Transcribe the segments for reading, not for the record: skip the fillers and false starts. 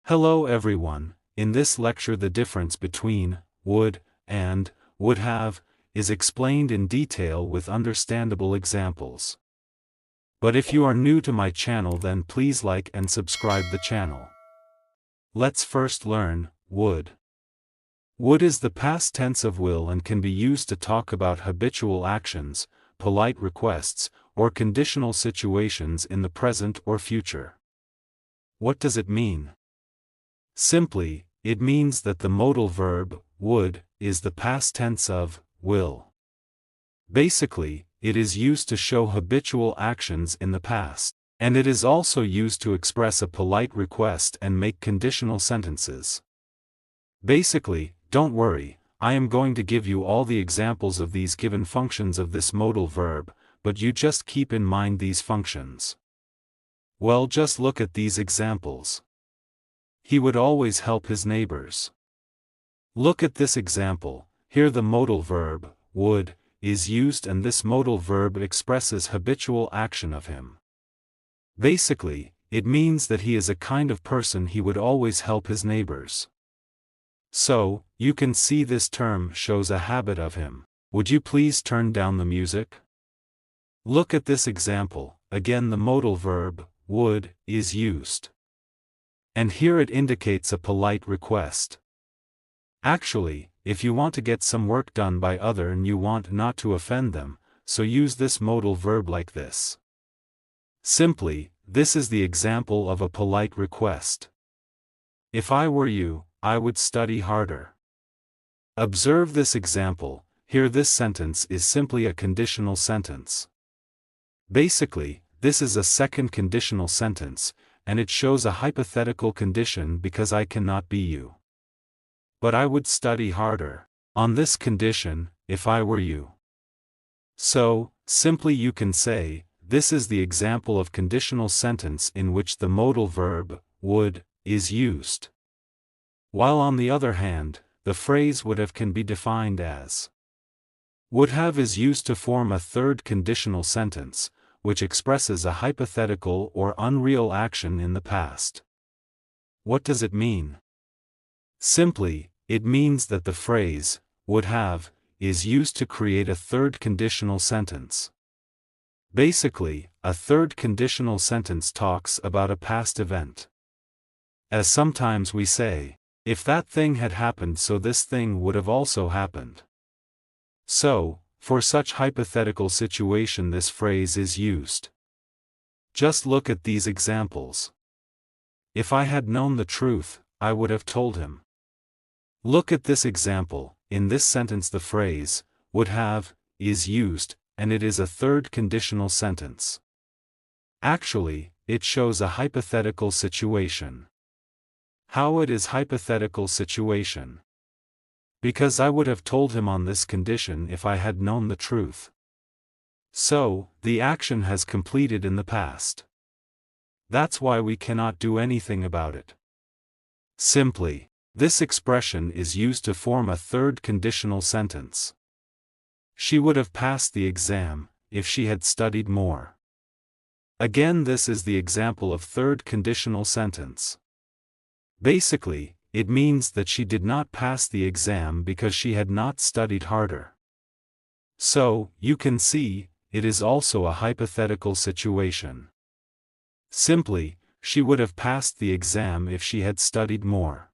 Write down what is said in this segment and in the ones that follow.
Hello everyone, in this lecture the difference between would and would have is explained in detail with understandable examples. But if you are new to my channel then please like and subscribe the channel. Let's first learn would. Would is the past tense of will and can be used to talk about habitual actions, polite requests, or conditional situations in the present or future. What does it mean? Simply, it means that the modal verb, would, is the past tense of will. Basically, it is used to show habitual actions in the past, and it is also used to express a polite request and make conditional sentences. Basically, don't worry, I am going to give you all the examples of these given functions of this modal verb, but you just keep in mind these functions. Well, just look at these examples. He would always help his neighbors. Look at this example. Here the modal verb, would, is used and this modal verb expresses habitual action of him. Basically, it means that he is a kind of person he would always help his neighbors. So, you can see this term shows a habit of him. Would you please turn down the music? Look at this example. Again the modal verb, would, is used. And here it indicates a polite request. Actually, if you want to get some work done by other and you want not to offend them, so use this modal verb like this. Simply, this is the example of a polite request. If I were you, I would study harder. Observe this example. Here this sentence is simply a conditional sentence. Basically, this is a second conditional sentence, and it shows a hypothetical condition because I cannot be you. But I would study harder, on this condition, if I were you. So, simply you can say, this is the example of conditional sentence in which the modal verb, would, is used. While on the other hand, the phrase would have can be defined as would have is used to form a third conditional sentence, which expresses a hypothetical or unreal action in the past. What does it mean? Simply, it means that the phrase, would have, is used to create a third conditional sentence. Basically, a third conditional sentence talks about a past event. As sometimes we say, if that thing had happened so this thing would have also happened. So, for such hypothetical situation this phrase is used. Just look at these examples. If I had known the truth, I would have told him. Look at this example. In this sentence the phrase, would have, is used, and it is a third conditional sentence. Actually, it shows a hypothetical situation. How it is hypothetical situation? Because I would have told him on this condition if I had known the truth. So, the action has completed in the past. That's why we cannot do anything about it. Simply, this expression is used to form a third conditional sentence. She would have passed the exam, if she had studied more. Again this is the example of third conditional sentence. Basically, it means that she did not pass the exam because she had not studied harder. So, you can see, it is also a hypothetical situation. Simply, she would have passed the exam if she had studied more.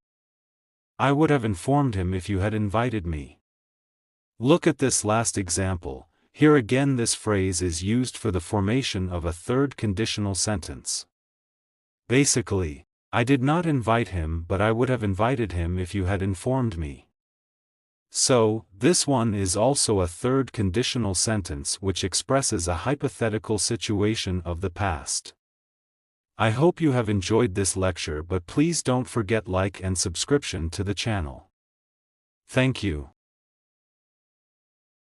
I would have informed him if you had invited me. Look at this last example. Here again this phrase is used for the formation of a third conditional sentence. Basically, I did not invite him but I would have invited him if you had informed me. So, this one is also a third conditional sentence which expresses a hypothetical situation of the past. I hope you have enjoyed this lecture but please don't forget like and subscription to the channel. Thank you.